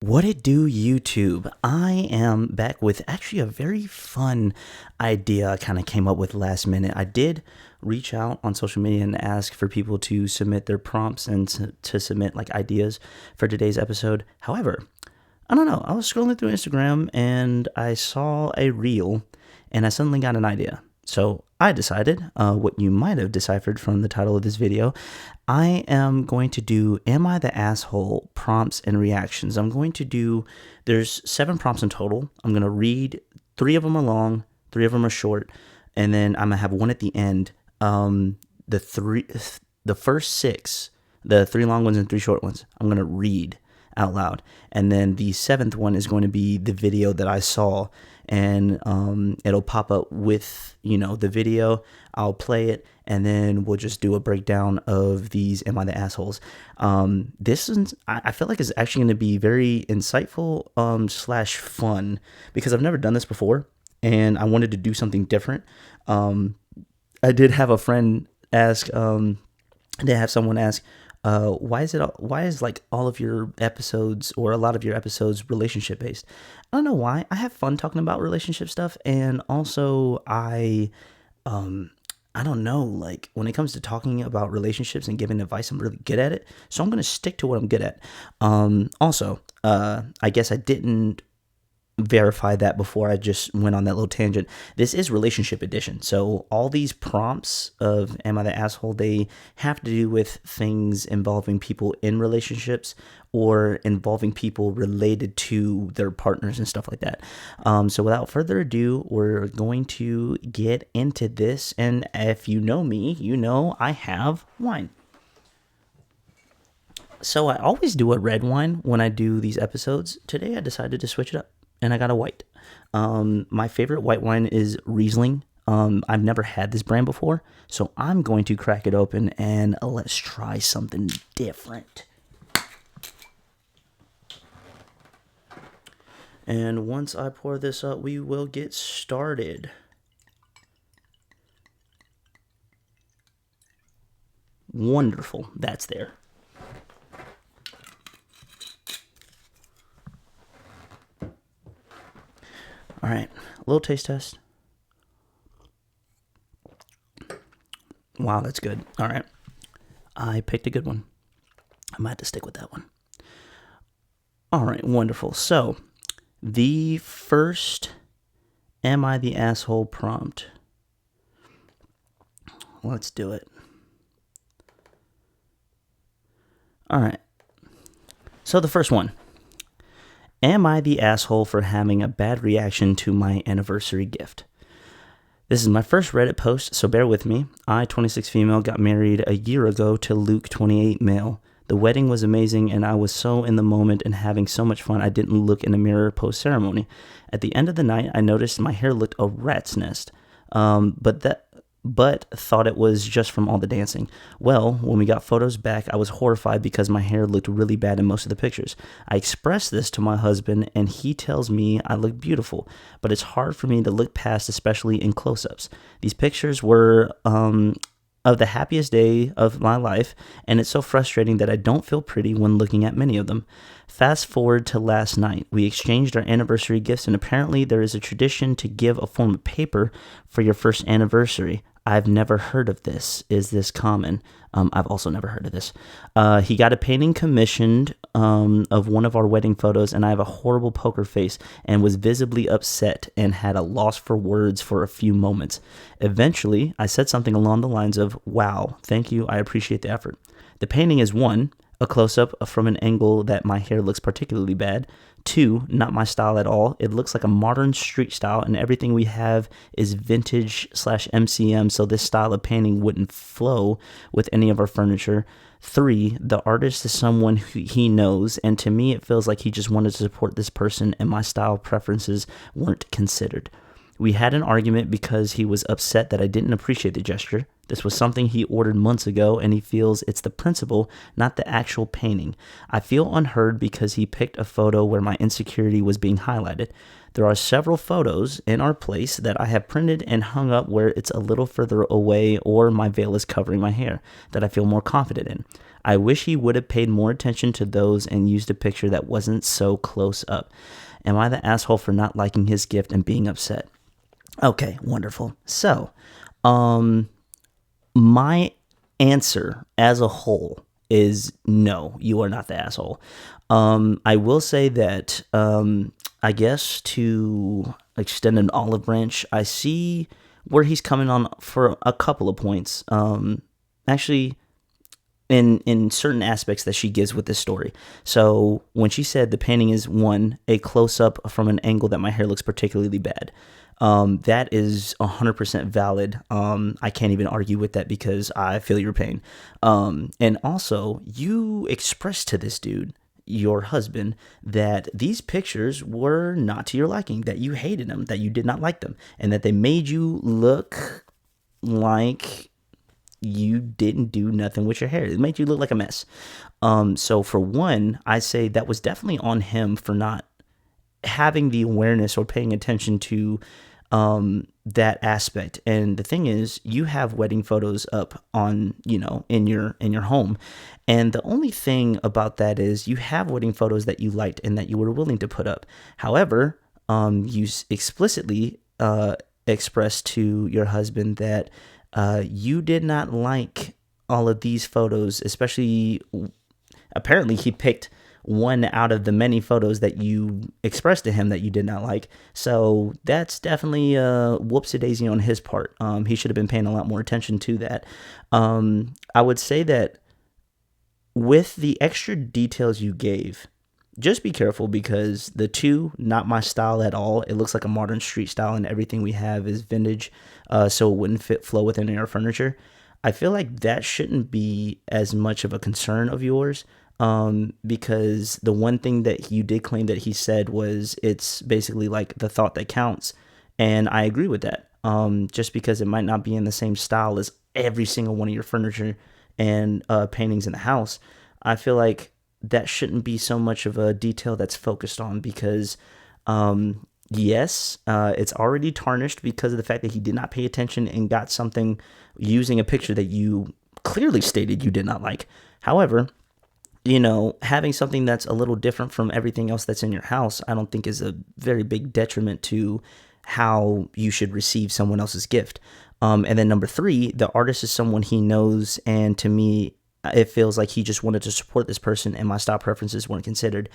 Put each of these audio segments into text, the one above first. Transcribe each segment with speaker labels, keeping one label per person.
Speaker 1: What it do, YouTube? I am back with actually a very fun idea I kind of came up with last minute. I did reach out on social media and ask for people to submit their prompts and to submit like ideas for today's episode. However, I don't know. I was scrolling through Instagram and I saw a reel and I suddenly got an idea. So I decided, what you might have deciphered from the title of this video, I am going to do Am I the Asshole prompts and reactions. There's 7 prompts in total. I'm going to read 3 of them are long, 3 of them are short, and then I'm going to have one at the end. The first 6, the 3 long ones and 3 short ones, I'm going to read out loud. And then the 7th one is going to be the video that I saw, and it'll pop up with, the video. I'll play it, and then we'll just do a breakdown of these Am I the Assholes. I feel like it's actually going to be very insightful / fun, because I've never done this before, and I wanted to do something different. I did have a friend ask, I did have someone ask, why is like all of your episodes or a lot of your episodes relationship based? I don't know why. I have fun talking about relationship stuff, and also I don't know, like when it comes to talking about relationships and giving advice, I'm really good at it. So I'm going to stick to what I'm good at. Also, I guess I didn't verify that before I just went on that little tangent. This is relationship edition. So all these prompts of Am I the Asshole, they have to do with things involving people in relationships or involving people related to their partners and stuff like that. So without further ado, we're going to get into this. And if you know me, you know I have wine. So I always do a red wine when I do these episodes. Today I decided to switch it up, and I got a white. My favorite white wine is Riesling. I've never had this brand before, so I'm going to crack it open and let's try something different. And once I pour this up, we will get started. Wonderful. That's there. All right, a little taste test. Wow, that's good. All right, I picked a good one. I might have to stick with that one. All right, wonderful. So, the first Am I the Asshole prompt. Let's do it. All right. So, the first one. Am I the asshole for having a bad reaction to my anniversary gift? This is my first Reddit post, so bear with me. I, 26 female, got married a year ago to Luke, 28 male. The wedding was amazing, and I was so in the moment and having so much fun I didn't look in the mirror post-ceremony. At the end of the night, I noticed my hair looked a rat's nest, but thought it was just from all the dancing. Well, when we got photos back, I was horrified because my hair looked really bad in most of the pictures. I expressed this to my husband, and he tells me I look beautiful, but it's hard for me to look past, especially in close-ups. These pictures were of the happiest day of my life, and it's so frustrating that I don't feel pretty when looking at many of them. Fast forward to last night. We exchanged our anniversary gifts, and apparently there is a tradition to give a form of paper for your first anniversary. I've never heard of this. Is this common? I've also never heard of this. He got a painting commissioned of one of our wedding photos, and I have a horrible poker face and was visibly upset and had a loss for words for a few moments. Eventually, I said something along the lines of, "Wow, thank you, I appreciate the effort." The painting is 1, a close-up from an angle that my hair looks particularly bad. 2, not my style at all. It looks like a modern street style, and everything we have is vintage / MCM, so this style of painting wouldn't flow with any of our furniture. 3, the artist is someone who he knows, and to me it feels like he just wanted to support this person, and my style preferences weren't considered. We had an argument because he was upset that I didn't appreciate the gesture. This was something he ordered months ago, and he feels it's the principle, not the actual painting. I feel unheard because he picked a photo where my insecurity was being highlighted. There are several photos in our place that I have printed and hung up where it's a little further away or my veil is covering my hair that I feel more confident in. I wish he would have paid more attention to those and used a picture that wasn't so close up. Am I the asshole for not liking his gift and being upset? Okay, wonderful. So, my answer as a whole is no, you are not the asshole. I will say that, I guess to extend an olive branch, I see where he's coming on for a couple of points. Actually, in certain aspects that she gives with this story. So when she said the painting is one, a close up from an angle that my hair looks particularly bad. That is 100% valid. I can't even argue with that because I feel your pain. And also you expressed to this dude, your husband, that these pictures were not to your liking, that you hated them, that you did not like them, and that they made you look like you didn't do nothing with your hair. It made you look like a mess. So for one, I say that was definitely on him for not having the awareness or paying attention to that aspect. And the thing is, you have wedding photos up on, in your home. And the only thing about that is you have wedding photos that you liked and that you were willing to put up. However, you explicitly expressed to your husband that you did not like all of these photos, especially apparently he picked one out of the many photos that you expressed to him that you did not like. So that's definitely a whoopsie-daisy on his part. He should have been paying a lot more attention to that. I would say that with the extra details you gave, just be careful because the two, not my style at all. It looks like a modern street style and everything we have is vintage, so it wouldn't flow within our furniture. I feel like that shouldn't be as much of a concern of yours, because the one thing that you did claim that he said was it's basically like the thought that counts. And I agree with that. Just because it might not be in the same style as every single one of your furniture and paintings in the house, I feel like that shouldn't be so much of a detail that's focused on because, yes, it's already tarnished because of the fact that he did not pay attention and got something using a picture that you clearly stated you did not like. However, having something that's a little different from everything else that's in your house, I don't think is a very big detriment to how you should receive someone else's gift. And then number 3, the artist is someone he knows, and to me, it feels like he just wanted to support this person and my style preferences weren't considered.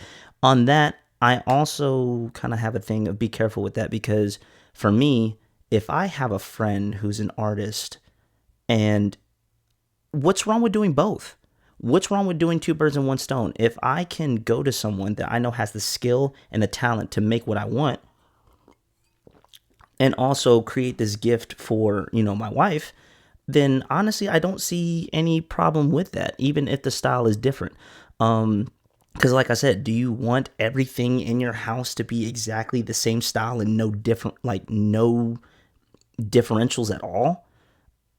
Speaker 1: On that, I also kind of have a thing of be careful with that because for me, if I have a friend who's an artist, and what's wrong with doing both? What's wrong with doing 2 birds in 1 stone? If I can go to someone that I know has the skill and the talent to make what I want and also create this gift for, my wife, then honestly, I don't see any problem with that, even if the style is different. Because like I said, do you want everything in your house to be exactly the same style and no differentials at all?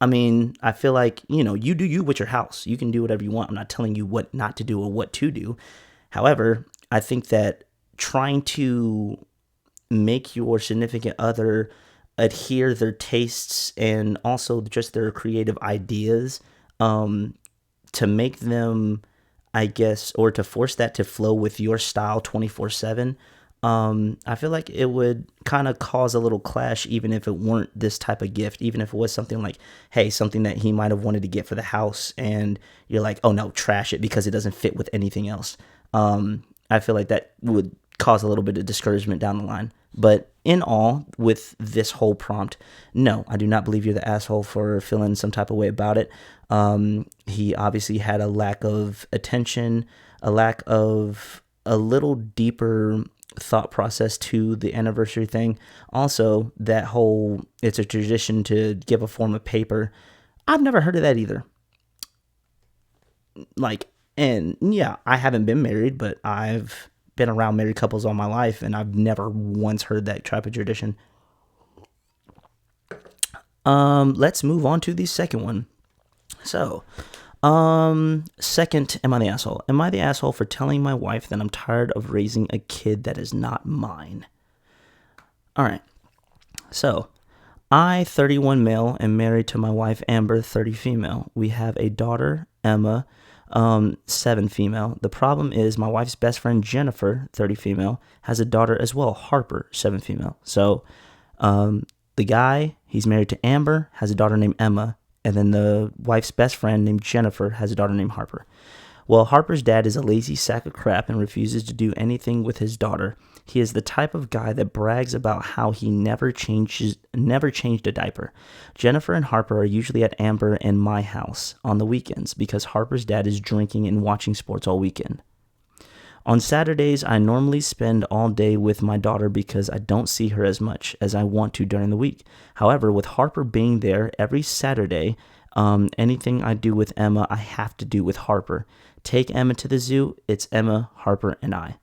Speaker 1: I mean, I feel like, you do you with your house. You can do whatever you want. I'm not telling you what not to do or what to do. However, I think that trying to make your significant other adhere their tastes and also just their creative ideas, to make them, I guess, or to force that to flow with your style 24/7, I feel like it would kind of cause a little clash, even if it weren't this type of gift, even if it was something like, hey, something that he might have wanted to get for the house, and you're like, oh no, trash it because it doesn't fit with anything else. I feel like that would cause a little bit of discouragement down the line. But in all, with this whole prompt, no, I do not believe you're the asshole for feeling some type of way about it. He obviously had a lack of attention, a lack of a little deeper thought process to the anniversary thing. Also, that whole, it's a tradition to give a form of paper. I've never heard of that either. And yeah, I haven't been married, but I've been around married couples all my life, and I've never once heard that type of tradition. Let's move on to the second one. So, second, am I the asshole? Am I the asshole for telling my wife that I'm tired of raising a kid that is not mine? All right. So, I, 31 male, am married to my wife Amber, 30 female. We have a daughter, Emma, 7 female. The problem is my wife's best friend Jennifer, 30 female, has a daughter as well, Harper, 7 female. So, the guy, he's married to Amber, has a daughter named Emma, and then the wife's best friend named Jennifer has a daughter named Harper. Well, Harper's dad is a lazy sack of crap and refuses to do anything with his daughter. He is the type of guy that brags about how he never changed a diaper. Jennifer and Harper are usually at Amber and my house on the weekends because Harper's dad is drinking and watching sports all weekend. On Saturdays, I normally spend all day with my daughter because I don't see her as much as I want to during the week. However, with Harper being there every Saturday, anything I do with Emma, I have to do with Harper. Take Emma to the zoo, it's Emma, Harper, and I.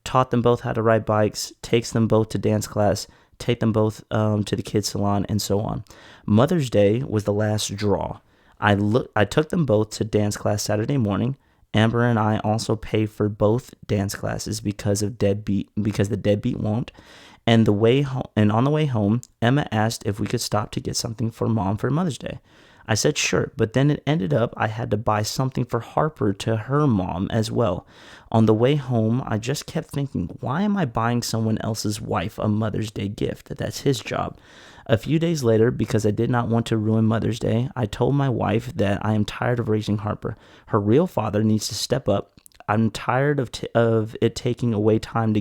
Speaker 1: Taught them both how to ride bikes, takes them both to dance class, take them both to the kids' salon, and so on. Mother's Day was the last draw. I took them both to dance class Saturday morning. Amber and I also pay for both dance classes because the deadbeat won't. And on the way home, Emma asked if we could stop to get something for Mom for Mother's Day. I said sure, but then it ended up I had to buy something for Harper to her mom as well. On the way home, I just kept thinking, why am I buying someone else's wife a Mother's Day gift? That's his job. A few days later, because I did not want to ruin Mother's Day, I told my wife that I am tired of raising Harper. Her real father needs to step up. I'm tired of it taking away time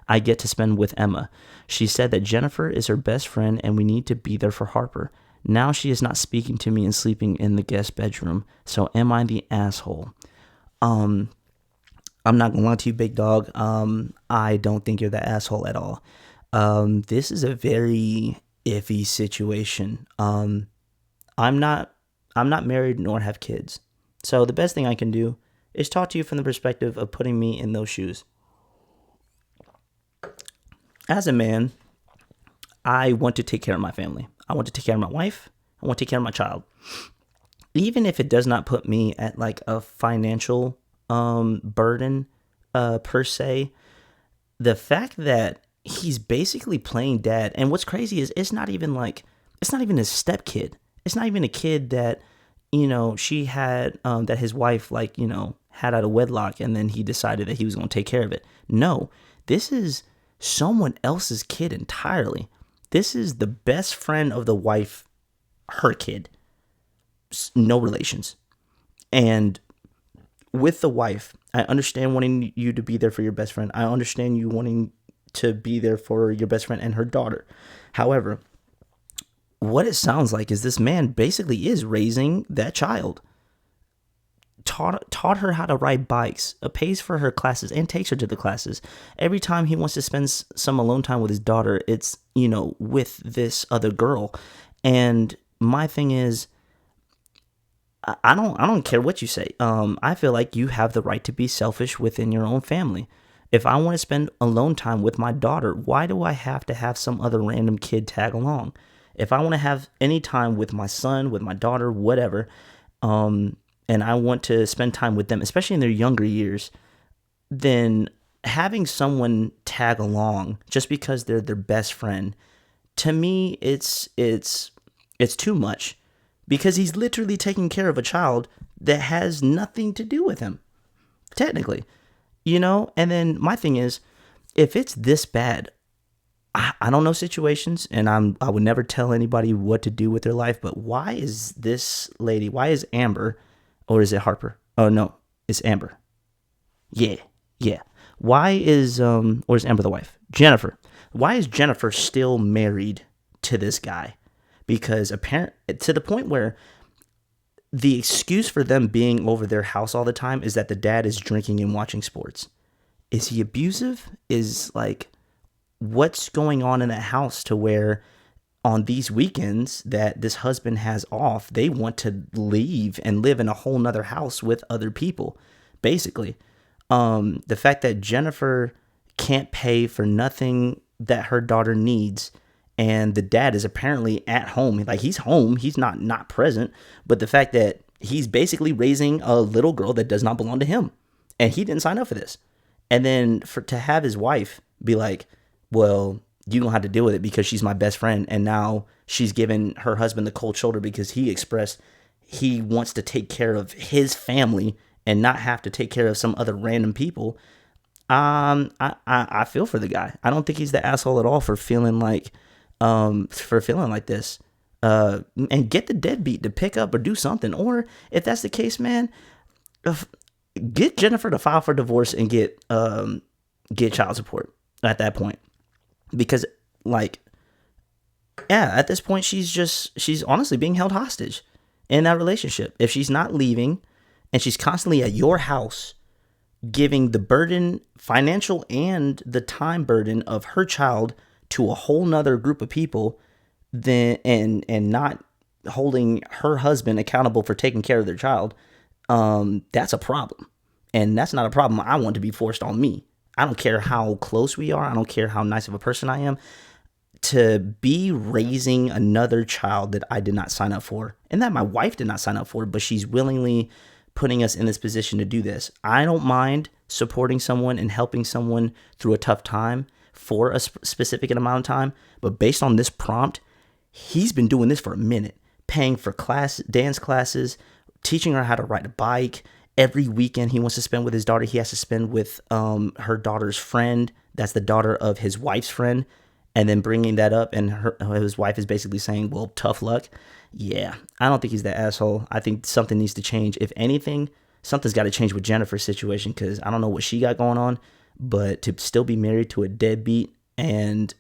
Speaker 1: I get to spend with Emma. She said that Jennifer is her best friend and we need to be there for Harper. Now she is not speaking to me and sleeping in the guest bedroom. So am I the asshole? I'm not gonna lie to you, big dog. I don't think you're the asshole at all. This is a very iffy situation. I'm not married nor have kids. So the best thing I can do is talk to you from the perspective of putting me in those shoes. As a man, I want to take care of my family. I want to take care of my wife. I want to take care of my child. Even if it does not put me at like a financial burden per se, the fact that he's basically playing dad, and what's crazy is it's not even his step kid. It's not even a kid that, she had, that his wife, had out of wedlock, and then he decided that he was going to take care of it. No, this is someone else's kid entirely. This is the best friend of the wife, her kid. No relations. And with the wife, I understand wanting you to be there for your best friend. I understand you wanting to be there for your best friend and her daughter. However, what it sounds like is this man basically is raising that child. Taught her how to ride bikes, pays for her classes, and takes her to the classes. Every time he wants to spend some alone time with his daughter, it's, with this other girl. And my thing is, I don't care what you say. I feel like you have the right to be selfish within your own family. If I want to spend alone time with my daughter, why do I have to have some other random kid tag along? If I want to have any time with my son, with my daughter, whatever, and I want to spend time with them, especially in their younger years, then having someone tag along just because they're their best friend, to me, it's too much, because he's literally taking care of a child that has nothing to do with him, technically, And then my thing is, if it's this bad, I don't know situations, and I would never tell anybody what to do with their life, but why is Amber, or is it Harper? Oh no, it's Amber. Yeah. Why is or is Amber the wife? Jennifer. Why is Jennifer still married to this guy? Because to the point where the excuse for them being over their house all the time is that the dad is drinking and watching sports. Is he abusive? What's going on in that house to where on these weekends that this husband has off, they want to leave and live in a whole nother house with other people, basically. The fact that Jennifer can't pay for nothing that her daughter needs, and the dad is apparently at home. Like, he's home, he's not present, but the fact that he's basically raising a little girl that does not belong to him, and he didn't sign up for this. And then to have his wife be like, well, you don't have to deal with it because she's my best friend, and now she's given her husband the cold shoulder because he expressed he wants to take care of his family and not have to take care of some other random people. I feel for the guy. I don't think he's the asshole at all for feeling like this. And get the deadbeat to pick up or do something. Or if that's the case, man, get Jennifer to file for divorce and get child support at that point. Because, like, yeah, at this point, she's honestly being held hostage in that relationship. If she's not leaving and she's constantly at your house, giving the burden, financial and the time burden of her child to a whole nother group of people, then and not holding her husband accountable for taking care of their child, that's a problem. And that's not a problem I want to be forced on me. I don't care how close we are. I don't care how nice of a person I am. To be raising another child that I did not sign up for, and that my wife did not sign up for, but she's willingly putting us in this position to do this. I don't mind supporting someone and helping someone through a tough time for a specific amount of time. But based on this prompt, he's been doing this for a minute, paying for dance classes, teaching her how to ride a bike. Every weekend he wants to spend with his daughter, he has to spend with her daughter's friend. That's the daughter of his wife's friend. And then bringing that up, and his wife is basically saying, well, tough luck. Yeah, I don't think he's that asshole. I think something needs to change. If anything, something's got to change with Jennifer's situation, because I don't know what she got going on, but to still be married to a deadbeat and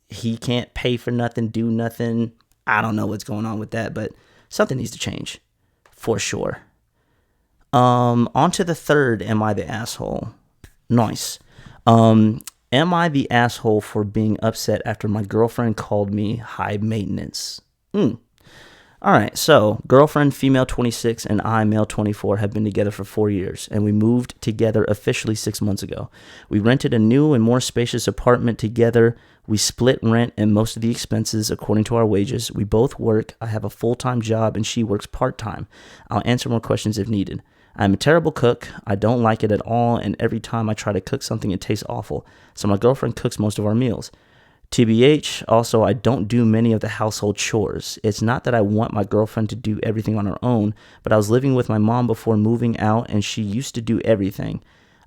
Speaker 1: he can't pay for nothing, do nothing, I don't know what's going on with that, but something needs to change for sure. On to the third, am I the asshole? Nice. Am I the asshole for being upset after my girlfriend called me high maintenance? All right, so girlfriend, female 26, and I, male 24, have been together for 4 years, and we moved together officially 6 months ago. We rented a new and more spacious apartment together. We split rent and most of the expenses according to our wages. We both work. I have a full-time job, and she works part-time. I'll answer more questions if needed. I'm a terrible cook. I don't like it at all, and every time I try to cook something, it tastes awful. So my girlfriend cooks most of our meals. TBH, also, I don't do many of the household chores. It's not that I want my girlfriend to do everything on her own, but I was living with my mom before moving out, and she used to do everything.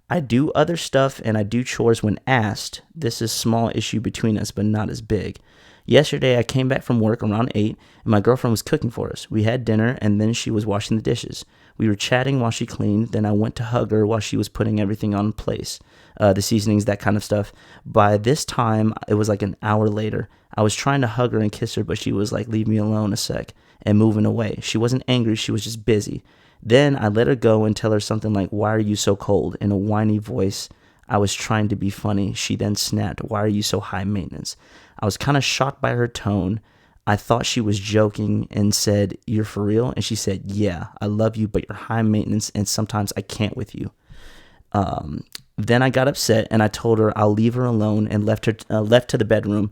Speaker 1: I do other stuff, and I do chores when asked. This is a small issue between us, but not as big. Yesterday, I came back from work around 8, and my girlfriend was cooking for us. We had dinner, and then she was washing the dishes. We were chatting while she cleaned, then I went to hug her while she was putting everything on place. The seasonings, that kind of stuff. By this time, it was like an hour later. I was trying to hug her and kiss her, but she was like, leave me alone a sec, and moving away. She wasn't angry, she was just busy. Then I let her go and tell her something like, why are you so cold? In a whiny voice. I was trying to be funny. She then snapped, why are you so high maintenance? I was kind of shocked by her tone. I thought she was joking and said, you're for real? And she said, yeah, I love you, but you're high maintenance and sometimes I can't with you. Then I got upset and I told her I'll leave her alone and left to the bedroom.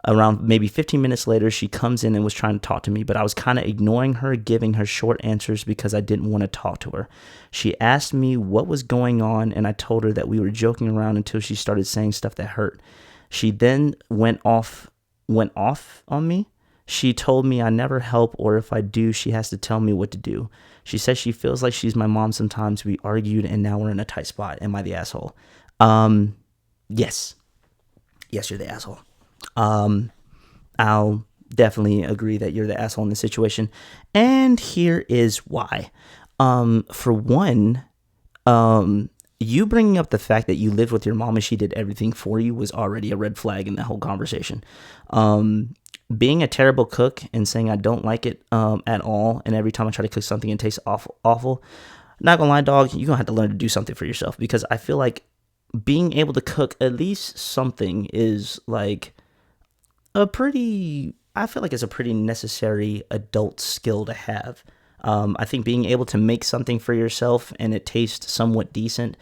Speaker 1: Around maybe 15 minutes later, she comes in and was trying to talk to me, but I was kind of ignoring her, giving her short answers because I didn't want to talk to her. She asked me what was going on, and I told her that we were joking around until she started saying stuff that hurt. She then went off on me. She told me I never help, or if I do, she has to tell me what to do. She says she feels like she's my mom sometimes. We argued, and now we're in a tight spot. Am I the asshole? Yes. Yes, you're the asshole. I'll definitely agree that you're the asshole in this situation. And here is why. For one, you bringing up the fact that you lived with your mom and she did everything for you was already a red flag in that whole conversation. Being a terrible cook and saying I don't like it at all, and every time I try to cook something it tastes awful. Not gonna lie, dog, you're gonna have to learn to do something for yourself, because I feel like being able to cook at least something is like I feel like it's a pretty necessary adult skill to have. I think being able to make something for yourself and it tastes somewhat decent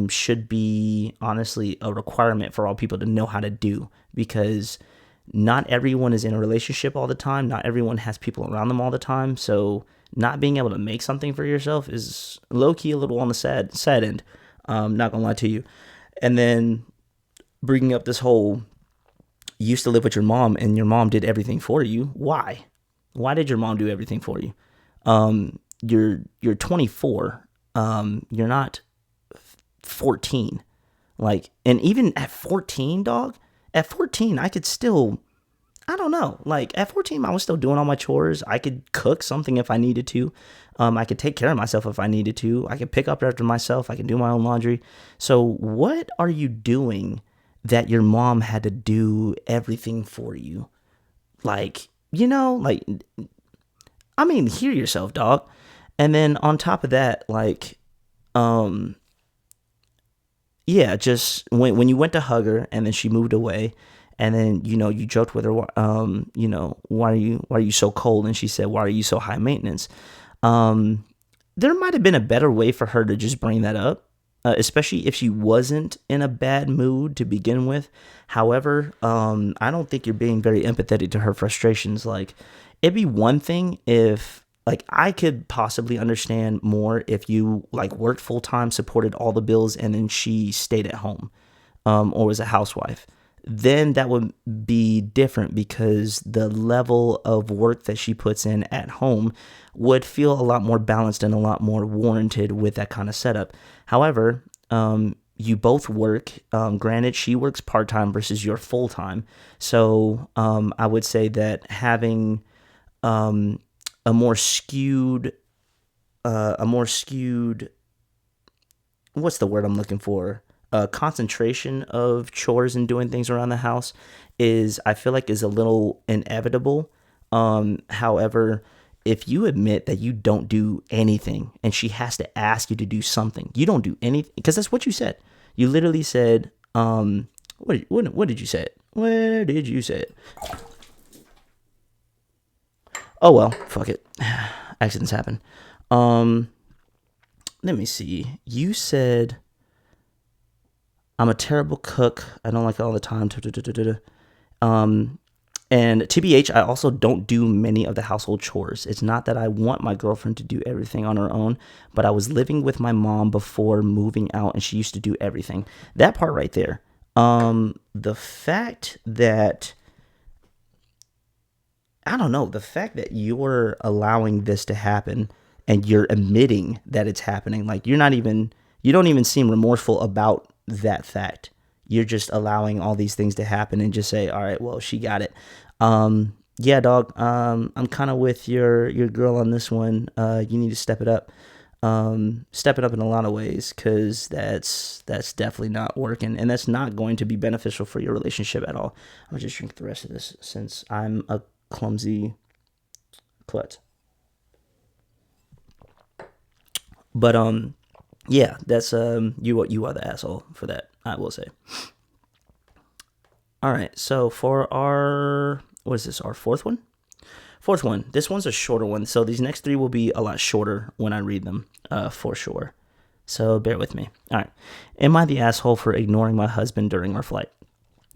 Speaker 1: should be honestly a requirement for all people to know how to do, because not everyone is in a relationship all the time. Not everyone has people around them all the time. So not being able to make something for yourself is low key a little on the sad end. Not gonna lie to you. And then bringing up this whole, you used to live with your mom and your mom did everything for you. Why? Why did your mom do everything for you? You're 24. You're not 14. Like, and even at 14, dog, at 14, I could still, I don't know. Like, at 14, I was still doing all my chores. I could cook something if I needed to. I could take care of myself if I needed to. I could pick up after myself. I could do my own laundry. So what are you doing that your mom had to do everything for you? Like, like, I mean, hear yourself, dog. And then on top of that, like, yeah, just when you went to hug her and then she moved away, and then you joked with her, why are you so cold? And she said, why are you so high maintenance? There might have been a better way for her to just bring that up, especially if she wasn't in a bad mood to begin with. However, I don't think you're being very empathetic to her frustrations. Like, it'd be one thing if, like, I could possibly understand more if you like worked full time, supported all the bills, and then she stayed at home, or was a housewife. Then that would be different because the level of work that she puts in at home would feel a lot more balanced and a lot more warranted with that kind of setup. However, you both work. Granted, she works part-time versus you're full-time. So I would say that having a more skewed, what's the word I'm looking for? Concentration of chores and doing things around the house I feel like is a little inevitable. However, if you admit that you don't do anything and she has to ask you to do something, you don't do anything, because that's what you said. You literally said, what did you say? Where did you say it? Oh, well, fuck it. Accidents happen. Let me see. You said, I'm a terrible cook. I don't like it all the time. And TBH, I also don't do many of the household chores. It's not that I want my girlfriend to do everything on her own, but I was living with my mom before moving out, and she used to do everything. That part right there. The fact that, I don't know, the fact that you're allowing this to happen and you're admitting that it's happening, like you don't even seem remorseful about that fact. You're just allowing all these things to happen and just say, all right, well, she got it. Yeah, dog, I'm kind of with your girl on this one. You need to step it up. Step it up in a lot of ways, because that's definitely not working, and that's not going to be beneficial for your relationship at all. I'm gonna just drink the rest of this since I'm a clumsy klutz. But yeah, that's you are the asshole for that, I will say. All right, so for our, what is this, our fourth one? Fourth one. This one's a shorter one, so these next three will be a lot shorter when I read them, for sure. So bear with me. All right. Am I the asshole for ignoring my husband during our flight?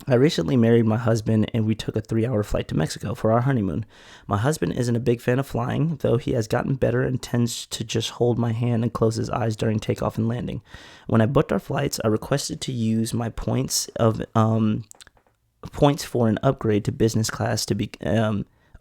Speaker 1: I recently married my husband, and we took a 3-hour flight to Mexico for our honeymoon. My husband isn't a big fan of flying, though he has gotten better and tends to just hold my hand and close his eyes during takeoff and landing. When I booked our flights, I requested to use my points for an upgrade to business class to be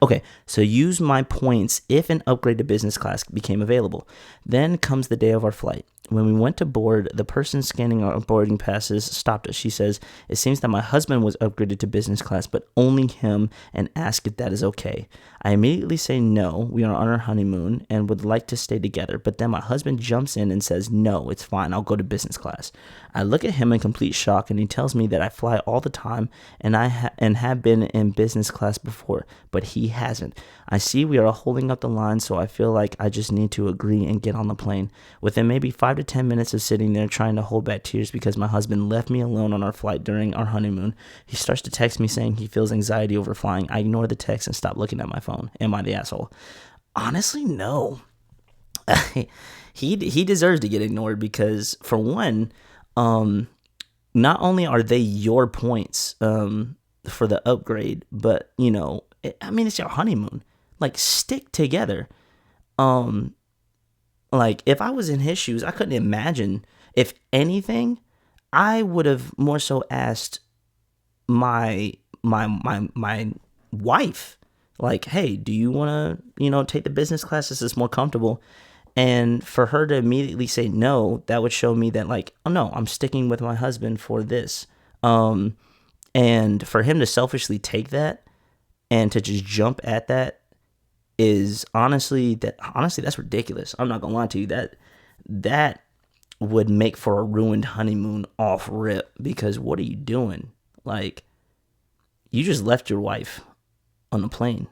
Speaker 1: okay, so use my points if an upgrade to business class became available. Then comes the day of our flight. When we went to board, the person scanning our boarding passes stopped us. She says, it seems that my husband was upgraded to business class, but only him, and asked if that is okay. I immediately say no, we are on our honeymoon and would like to stay together, but then my husband jumps in and says, no, it's fine, I'll go to business class. I look at him in complete shock, and he tells me that I fly all the time and have been in business class before, but he hasn't. I see we are holding up the line, so I feel like I just need to agree and get on the plane. Within maybe 5 to 10 minutes of sitting there trying to hold back tears because my husband left me alone on our flight during our honeymoon, he starts to text me saying he feels anxiety over flying. I ignore the text and stop looking at my phone. Am I the asshole? Honestly, no. He deserves to get ignored because, for one, not only are they your points, for the upgrade, but I mean, it's your honeymoon. Like, stick together. Um, like, if I was in his shoes, I couldn't imagine. If anything, I would have more so asked my wife, like, hey, do you want to take the business class? This is more comfortable. And for her to immediately say no, that would show me that, like, oh no, I'm sticking with my husband for this. And for him to selfishly take that and to just jump at that is honestly that's ridiculous. I'm not gonna lie to you, that would make for a ruined honeymoon off rip, because what are you doing? Like, you just left your wife on the plane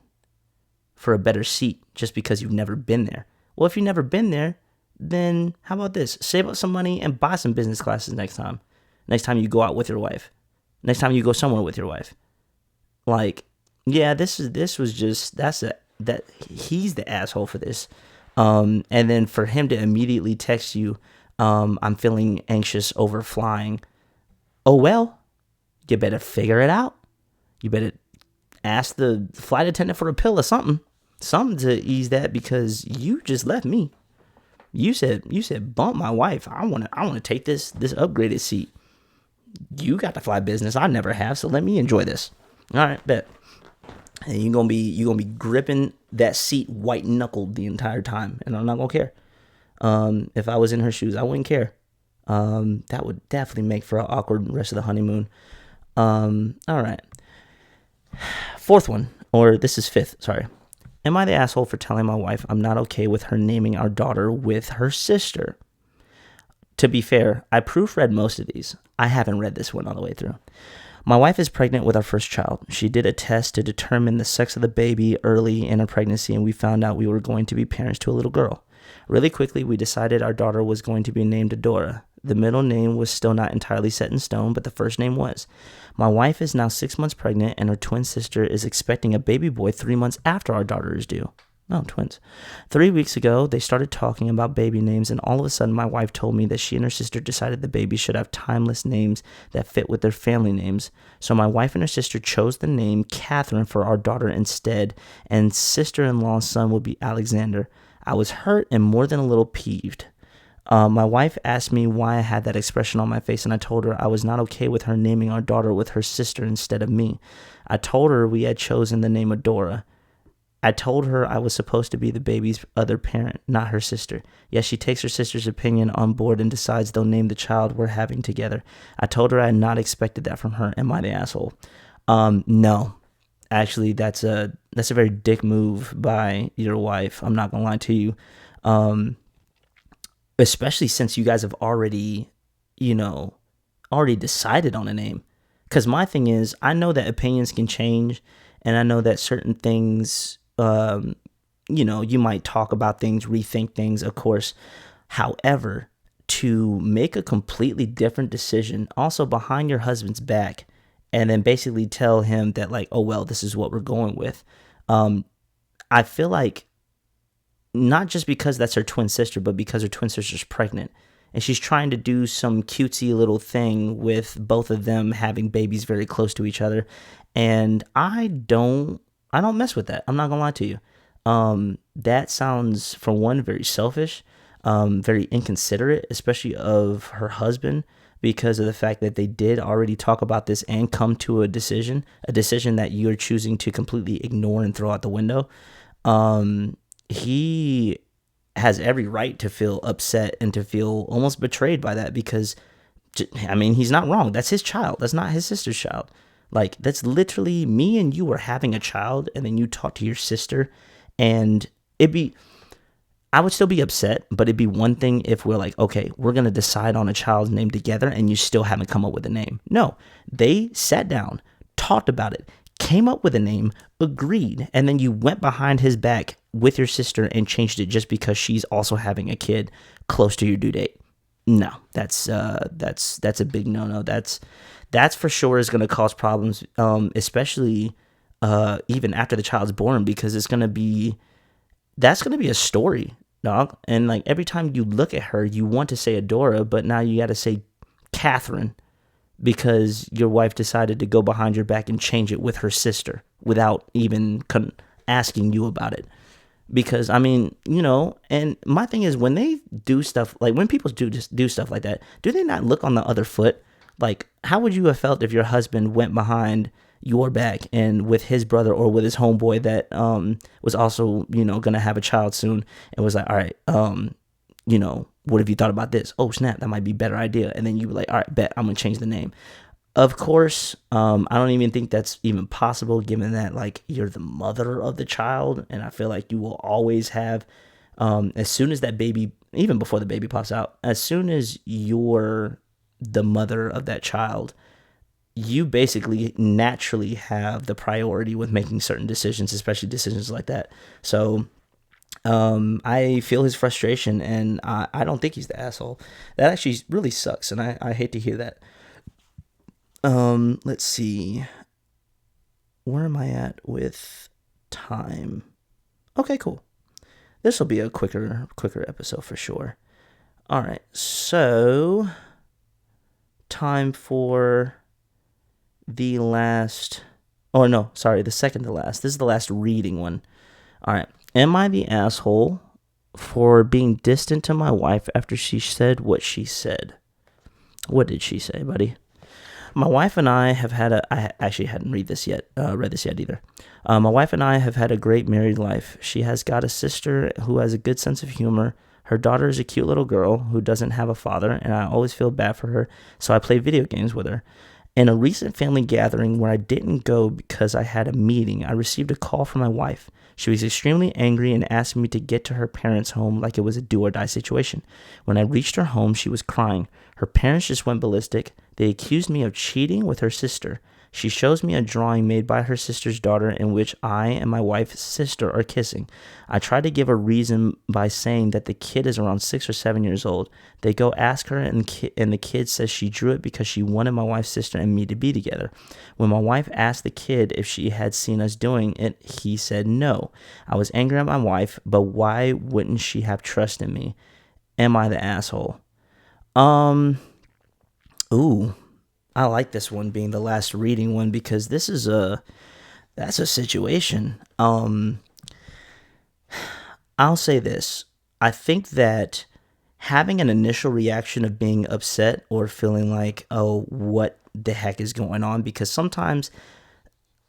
Speaker 1: for a better seat just because you've never been there. Well, if you've never been there, then how about this? Save up some money and buy some business classes next time. Next time you go out with your wife. Next time you go somewhere with your wife. Like, yeah, this was just, that he's the asshole for this. And then for him to immediately text you, I'm feeling anxious over flying. Oh well, you better figure it out. You better ask the flight attendant for a pill or something to ease that, because you just left me. You said bump my wife. I want to take this upgraded seat. You got to fly business. I never have, so let me enjoy this. All right, bet. And you're gonna be gripping that seat white knuckled the entire time, and I'm not gonna care. If I was in her shoes, I wouldn't care. That would definitely make for an awkward rest of the honeymoon. All right. Fourth one, or this is fifth, sorry. Am I the asshole for telling my wife I'm not okay with her naming our daughter with her sister? To be fair, I proofread most of these. I haven't read this one all the way through. My wife is pregnant with our first child. She did a test to determine the sex of the baby early in her pregnancy, and we found out we were going to be parents to a little girl. Really quickly, we decided our daughter was going to be named Adora. The middle name was still not entirely set in stone, but the first name was. My wife is now 6 months pregnant, and her twin sister is expecting a baby boy 3 months after our daughter is due. Oh, twins. 3 weeks ago, they started talking about baby names, and all of a sudden my wife told me that she and her sister decided the baby should have timeless names that fit with their family names. So my wife and her sister chose the name Catherine for our daughter instead, and sister-in-law's son would be Alexander. I was hurt and more than a little peeved. My wife asked me why I had that expression on my face, and I told her I was not okay with her naming our daughter with her sister instead of me. I told her we had chosen the name Adora. I told her I was supposed to be the baby's other parent, not her sister. Yes, she takes her sister's opinion on board and decides they'll name the child we're having together. I told her I had not expected that from her. Am I the asshole? No. Actually, that's a very dick move by your wife. I'm not gonna lie to you. Especially since you guys have already decided on a name. Because my thing is, I know that opinions can change, and I know that certain things, you might talk about things, rethink things, of course. However, to make a completely different decision, also behind your husband's back, and then basically tell him that, like, oh, well, this is what we're going with. I feel like not just because that's her twin sister, but because her twin sister's pregnant. And she's trying to do some cutesy little thing with both of them having babies very close to each other. And I don't mess with that. I'm not gonna lie to you. That sounds, for one, very selfish, very inconsiderate, especially of her husband, because of the fact that they did already talk about this and come to a decision that you're choosing to completely ignore and throw out the window. He has every right to feel upset and to feel almost betrayed by that, because, I mean, he's not wrong. That's his child. That's not his sister's child. Like, that's literally me and you are having a child, and then you talk to your sister, and I would still be upset, but it'd be one thing if we're like, okay, we're going to decide on a child's name together, and you still haven't come up with a name. No, they sat down, talked about it, came up with a name, agreed, and then you went behind his back with your sister and changed it just because she's also having a kid close to your due date. No, that's a big no-no. That's for sure is going to cause problems, especially even after the child's born, because that's going to be a story, dog. And like every time you look at her, you want to say Adora, but now you got to say Catherine. because your wife decided to go behind your back and change it with her sister without even asking you about it. Because I mean, and my thing is, when they do stuff like, when people do stuff like that, do they not look on the other foot? Like, how would you have felt if your husband went behind your back and with his brother or with his homeboy that was also gonna have a child soon, and was like, all right, what have you thought about this? Oh snap, that might be a better idea. And then you were like, all right, bet, I'm gonna change the name. Of course, I don't even think that's even possible, given that like you're the mother of the child, and I feel like you will always have, as soon as that baby, even before the baby pops out, as soon as you're the mother of that child, you basically naturally have the priority with making certain decisions, especially decisions like that. So I feel his frustration, and I don't think he's the asshole. That actually really sucks, and I hate to hear that. Let's see. Where am I at with time? Okay, cool. This will be a quicker episode for sure. All right, so time for the last. Oh no, sorry, the second to last. This is the last reading one. All right. Am I the asshole for being distant to my wife after she said what she said? What did she say, buddy? My wife and I have had I actually hadn't read this yet either. My wife and I have had a great married life. She has got a sister who has a good sense of humor. Her daughter is a cute little girl who doesn't have a father, and I always feel bad for her, so I play video games with her. In a recent family gathering where I didn't go because I had a meeting, I received a call from my wife. She was extremely angry and asked me to get to her parents' home like it was a do or die situation. When I reached her home, she was crying. Her parents just went ballistic. They accused me of cheating with her sister. She shows me a drawing made by her sister's daughter in which I and my wife's sister are kissing. I try to give a reason by saying that the kid is around 6 or 7 years old. They go ask her, and the kid says she drew it because she wanted my wife's sister and me to be together. When my wife asked the kid if she had seen us doing it, he said no. I was angry at my wife, but why wouldn't she have trust in me? Am I the asshole? Ooh. I like this one being the last reading one, because this is that's a situation. I'll say this. I think that having an initial reaction of being upset or feeling like, oh, what the heck is going on? Because sometimes,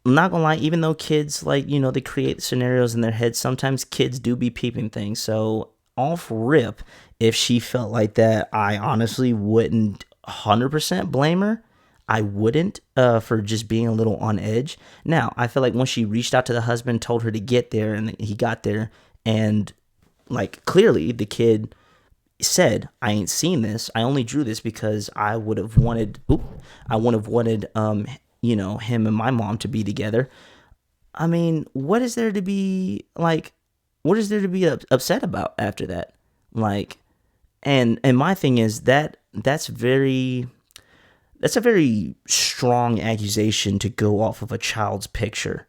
Speaker 1: I'm not gonna lie, even though kids, like, they create scenarios in their head, sometimes kids do be peeping things. So off rip, if she felt like that, I honestly wouldn't 100% blame her. I wouldn't for just being a little on edge. Now, I feel like when she reached out to the husband, told her to get there, and he got there, and like clearly the kid said, I ain't seen this. I only drew this because I would have wanted him and my mom to be together. I mean, what is there to be upset about after that? Like, and my thing is that's a very strong accusation to go off of a child's picture,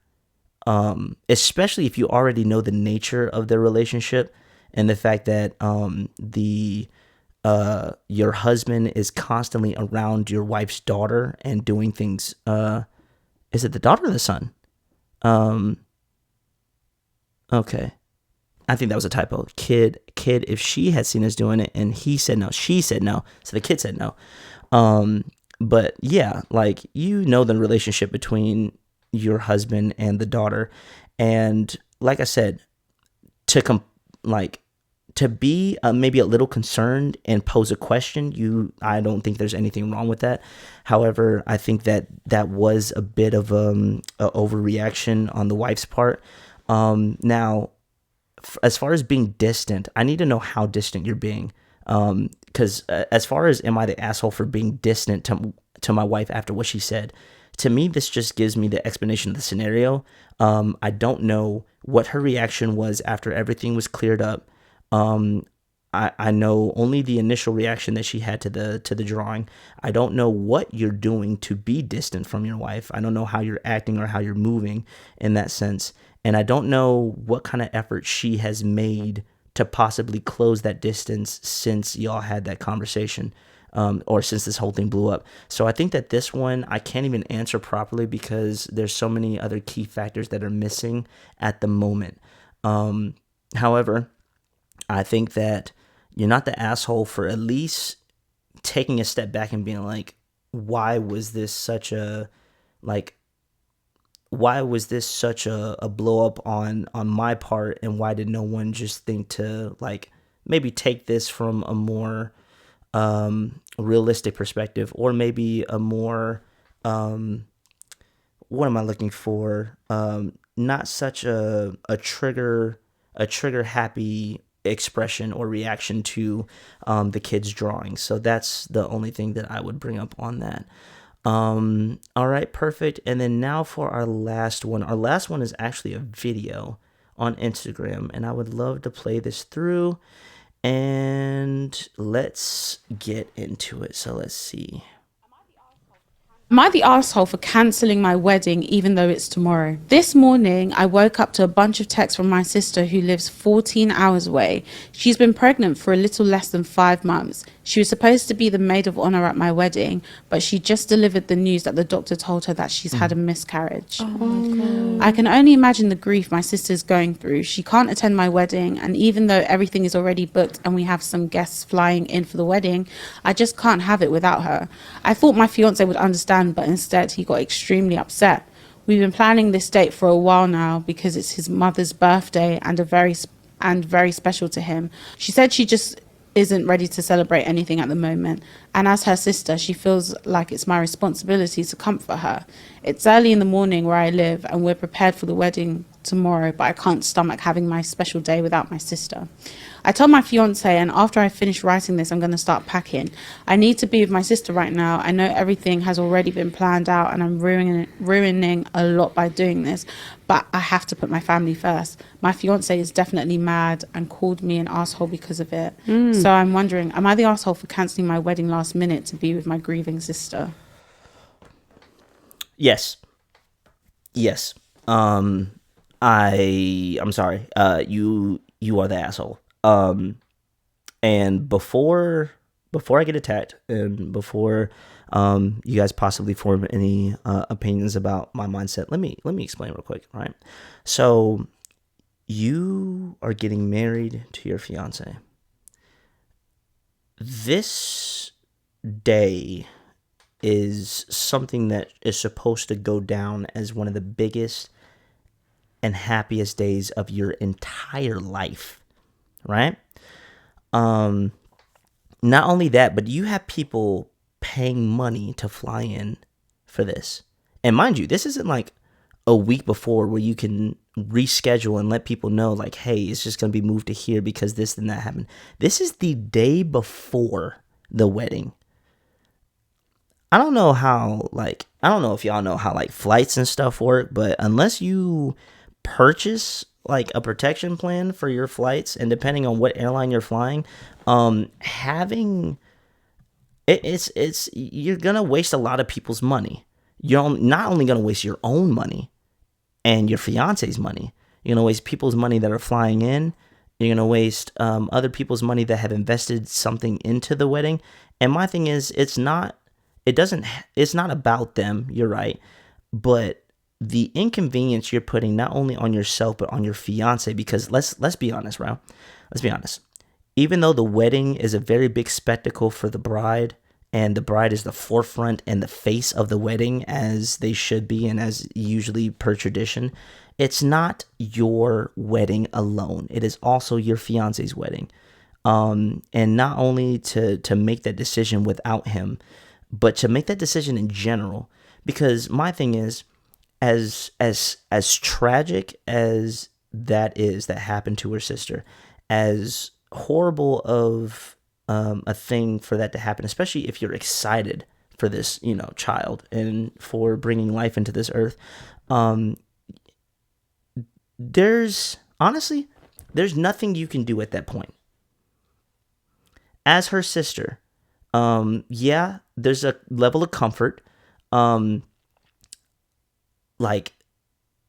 Speaker 1: especially if you already know the nature of their relationship and the fact that your husband is constantly around your wife's daughter and doing things. Is it the daughter or the son? Okay. I think that was a typo. Kid, if she had seen us doing it and he said no, she said no, so the kid said no. But yeah, like, the relationship between your husband and the daughter, and like I said, to be maybe a little concerned and pose a question, I don't think there's anything wrong with that. However, I think that was a bit of a overreaction on the wife's part. Now, as far as being distant, I need to know how distant you're being. Because as far as am I the asshole for being distant to my wife after what she said, to me, this just gives me the explanation of the scenario. I don't know what her reaction was after everything was cleared up. I know only the initial reaction that she had to the drawing. I don't know what you're doing to be distant from your wife. I don't know how you're acting or how you're moving in that sense. And I don't know what kind of effort she has made to possibly close that distance since y'all had that conversation. or since this whole thing blew up. So I think that this one I can't even answer properly because there's so many other key factors that are missing at the moment. However, I think that you're not the asshole for at least taking a step back and being like, why was this such a blow up on my part, and why did no one just think to like maybe take this from a more realistic perspective, or maybe a more what am I looking for? Not such a trigger happy expression or reaction to the kids' drawing. So that's the only thing that I would bring up on that. All right, perfect. And then now for our last one. Our last one is actually a video on Instagram, and I would love to play this through, and let's get into it. So let's see.
Speaker 2: Am I the asshole for cancelling my wedding even though it's tomorrow? This morning, I woke up to a bunch of texts from my sister who lives 14 hours away. She's been pregnant for a little less than 5 months. She was supposed to be the maid of honor at my wedding, but she just delivered the news that the doctor told her that she's had a miscarriage. Oh my God. I can only imagine the grief my sister's going through. She can't attend my wedding, and even though everything is already booked and we have some guests flying in for the wedding, I just can't have it without her. I thought my fiance would understand, but instead he got extremely upset. We've been planning this date for a while now because it's his mother's birthday and very special to him. She said she just isn't ready to celebrate anything at the moment, and as her sister, she feels like it's my responsibility to comfort her. It's early in the morning where I live, and we're prepared for the wedding tomorrow, but I can't stomach having my special day without my sister. I told my fiance, and after I finish writing this, I'm going to start packing. I need to be with my sister right now. I know everything has already been planned out, and I'm ruining a lot by doing this, but I have to put my family first. My fiance is definitely mad and called me an asshole because of it. So I'm wondering, am I the asshole for cancelling my wedding last minute to be with my grieving sister?
Speaker 1: Yes. I'm sorry. You are the asshole. And before I get attacked, and before you guys possibly form any opinions about my mindset, let me explain real quick. All right. So you are getting married to your fiance. This day is something that is supposed to go down as one of the biggest and happiest days of your entire life, right? Not only that, but you have people paying money to fly in for this. And mind you, this isn't like a week before where you can reschedule and let people know like, hey, it's just going to be moved to here because this and that happened. This is the day before the wedding. I don't know if y'all know how like flights and stuff work, but unless you purchase like a protection plan for your flights, and depending on what airline you're flying, having it's you're gonna waste a lot of people's money. You're not only gonna waste your own money and your fiance's money. You're gonna waste people's money that are flying in. You're gonna waste other people's money that have invested something into the wedding. And my thing is, it's not about them. You're right, but the inconvenience you're putting not only on yourself but on your fiance, because let's be honest, bro. Let's be honest. Even though the wedding is a very big spectacle for the bride, and the bride is the forefront and the face of the wedding, as they should be and as usually per tradition, it's not your wedding alone. It is also your fiance's wedding. And not only to make that decision without him, but to make that decision in general. Because my thing is, as tragic as that happened to her sister, as horrible of a thing for that to happen, especially if you're excited for this, child and for bringing life into this earth, there's nothing you can do at that point. As her sister, there's a level of comfort. Like,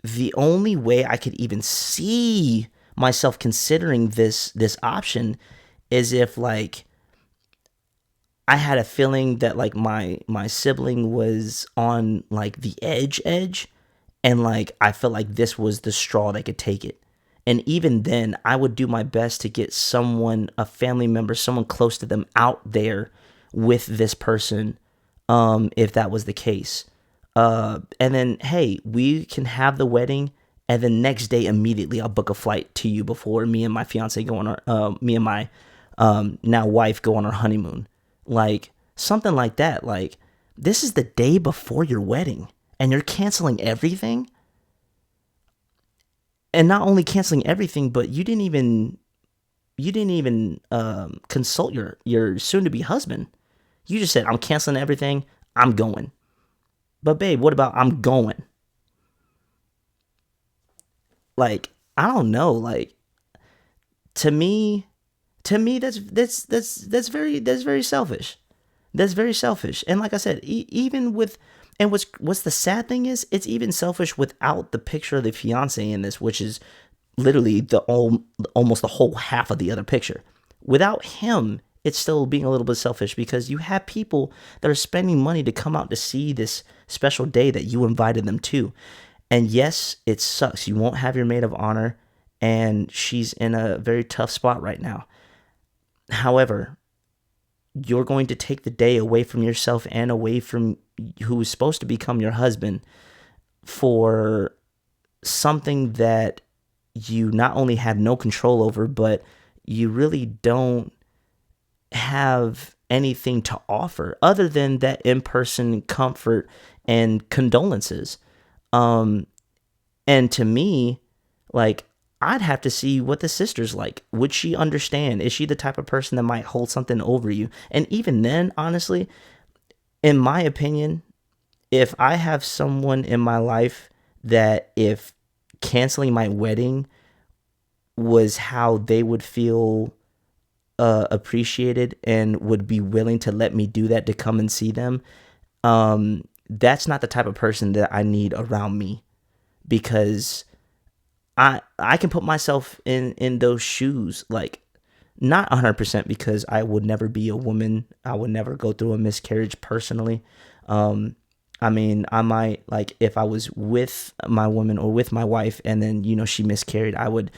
Speaker 1: the only way I could even see myself considering this option is if, like, I had a feeling that like my sibling was on like the edge, and like I felt like this was the straw that could take it. And even then, I would do my best to get someone, a family member, someone close to them out there with this person, if that was the case. And then, hey, we can have the wedding, and the next day immediately I'll book a flight to you before me and my fiance go on our, me and my now wife go on our honeymoon, like something like that. Like this is the day before your wedding, and you're canceling everything, and not only canceling everything, but you didn't even consult your soon to be husband. You just said, I'm canceling everything. I'm going. But babe, what about I'm going? Like, I don't know. Like to me, that's very selfish. That's very selfish. And like I said, even with, and what's the sad thing is, it's even selfish without the picture of the fiance in this, which is literally almost the whole half of the other picture. Without him, it's still being a little bit selfish because you have people that are spending money to come out to see this special day that you invited them to. And yes, it sucks. You won't have your maid of honor, and she's in a very tough spot right now. However, you're going to take the day away from yourself and away from who is supposed to become your husband for something that you not only have no control over, but you really don't have anything to offer other than that in-person comfort and condolences. Um, and to me, like, I'd have to see what the sister's like. Would she understand? Is she the type of person that might hold something over you? And even then, honestly, in my opinion, if I have someone in my life that if canceling my wedding was how they would feel appreciated and would be willing to let me do that to come and see them, that's not the type of person that I need around me, because I can put myself in those shoes, like not 100% because I would never be a woman. I would never go through a miscarriage personally. I mean, I might, like, if I was with my woman or with my wife and then, she miscarried, I would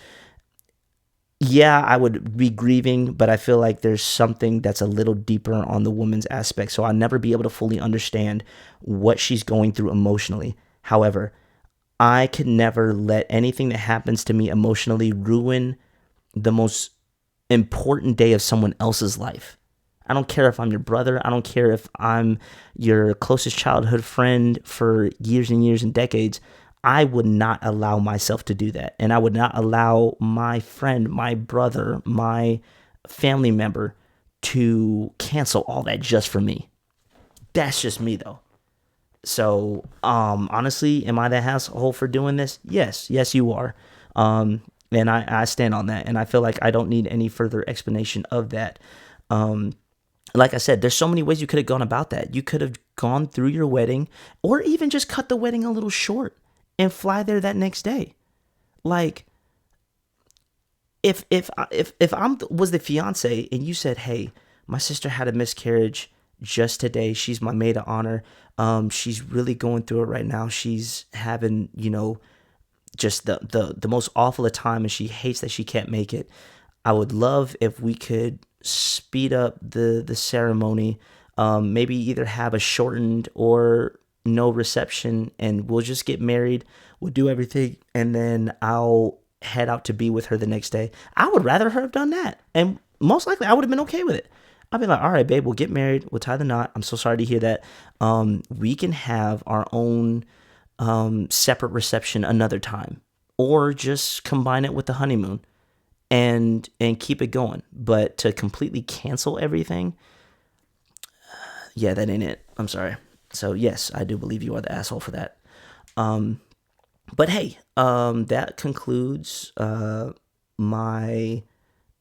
Speaker 1: be grieving, but I feel like there's something that's a little deeper on the woman's aspect. So I'll never be able to fully understand what she's going through emotionally. However, I can never let anything that happens to me emotionally ruin the most important day of someone else's life. I don't care if I'm your brother. I don't care if I'm your closest childhood friend for years and years and decades. I would not allow myself to do that. And I would not allow my friend, my brother, my family member to cancel all that just for me. That's just me, though. So, honestly, am I the asshole for doing this? Yes, you are. And I stand on that. And I feel like I don't need any further explanation of that. Like I said, there's so many ways you could have gone about that. You could have gone through your wedding, or even just cut the wedding a little short and fly there that next day. Like, if I'm was the fiance and you said, "Hey, my sister had a miscarriage just today. She's my maid of honor. She's really going through it right now. She's having, just the most awful of time, and she hates that she can't make it. I would love if we could speed up the ceremony. Maybe either have a shortened or no reception, and we'll just get married. We'll do everything, and then I'll head out to be with her the next day." I would rather her have done that, and most likely I would have been okay with it. I'd be like, "All right, babe, we'll get married. We'll tie the knot. I'm so sorry to hear that. We can have our own separate reception another time, or just combine it with the honeymoon and keep it going." But to completely cancel everything, yeah, that ain't it. I'm sorry. So yes, I do believe you are the asshole for that. But hey, that concludes my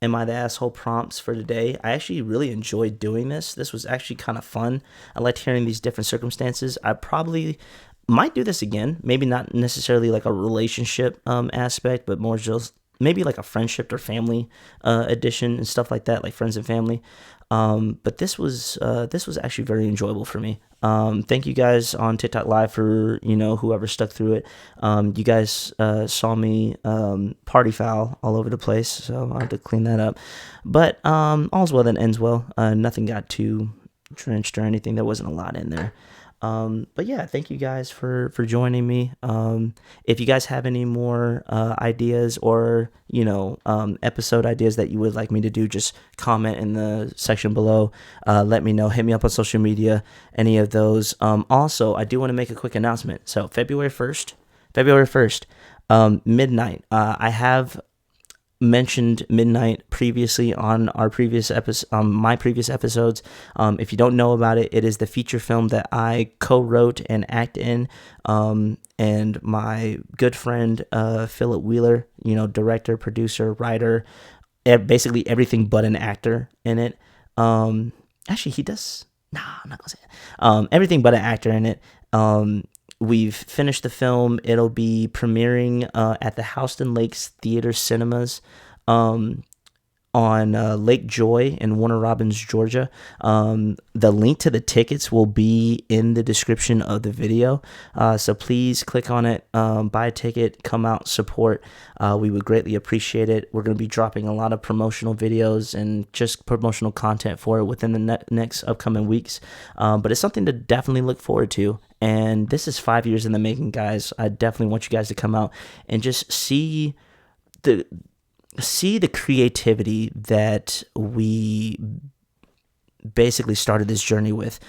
Speaker 1: Am I the Asshole prompts for today. I actually really enjoyed doing this. This was actually kind of fun. I liked hearing these different circumstances. I probably might do this again. Maybe not necessarily like a relationship aspect, but more just maybe like a friendship or family edition and stuff like that, like friends and family. But this was actually very enjoyable for me. Thank you guys on TikTok Live for whoever stuck through it. You guys saw me party foul all over the place, so I have to clean that up. But all's well that ends well. Nothing got too drenched or anything. There wasn't a lot in there. But yeah, thank you guys for joining me. If you guys have any more ideas or episode ideas that you would like me to do, just comment in the section below. Let me know. Hit me up on social media. Any of those. Also, I do want to make a quick announcement. So February 1st, Midknight. I have mentioned Midknight previously on our previous episode, my previous episodes. If you don't know about it, it is the feature film that I co-wrote and act in, and my good friend Philip Wheeler, director, producer, writer, basically everything but an actor in it. Actually, he does. Nah, I'm not gonna say it. Everything but an actor in it. We've finished the film. It'll be premiering at the Houston Lakes Theater Cinemas on Lake Joy in Warner Robins, Georgia. The link to the tickets will be in the description of the video. So please click on it, buy a ticket, come out, support. We would greatly appreciate it. We're going to be dropping a lot of promotional videos and just promotional content for it within the next upcoming weeks. But it's something to definitely look forward to. And this is 5 years in the making, guys. I definitely want you guys to come out and just see the creativity that we basically started this journey with,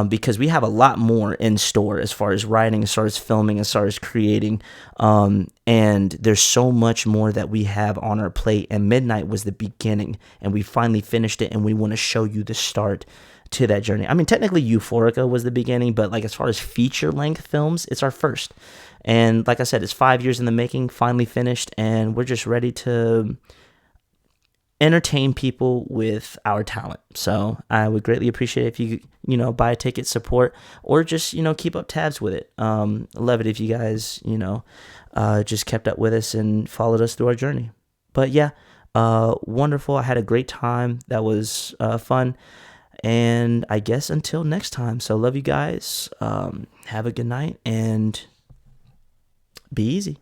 Speaker 1: because we have a lot more in store as far as writing, as far as filming, as far as creating, and there's so much more that we have on our plate. And Midknight was the beginning, and we finally finished it, and we want to show you the start to that journey. I mean, technically Euphorica was the beginning, but like as far as feature length films, it's our first. And like I said, it's 5 years in the making, finally finished, and we're just ready to entertain people with our talent. So I would greatly appreciate it if you buy a ticket, support, or just keep up tabs with it. Love it if you guys just kept up with us and followed us through our journey. But yeah, wonderful. I had a great time. That was fun. And I guess until next time. So love you guys. Have a good night and be easy.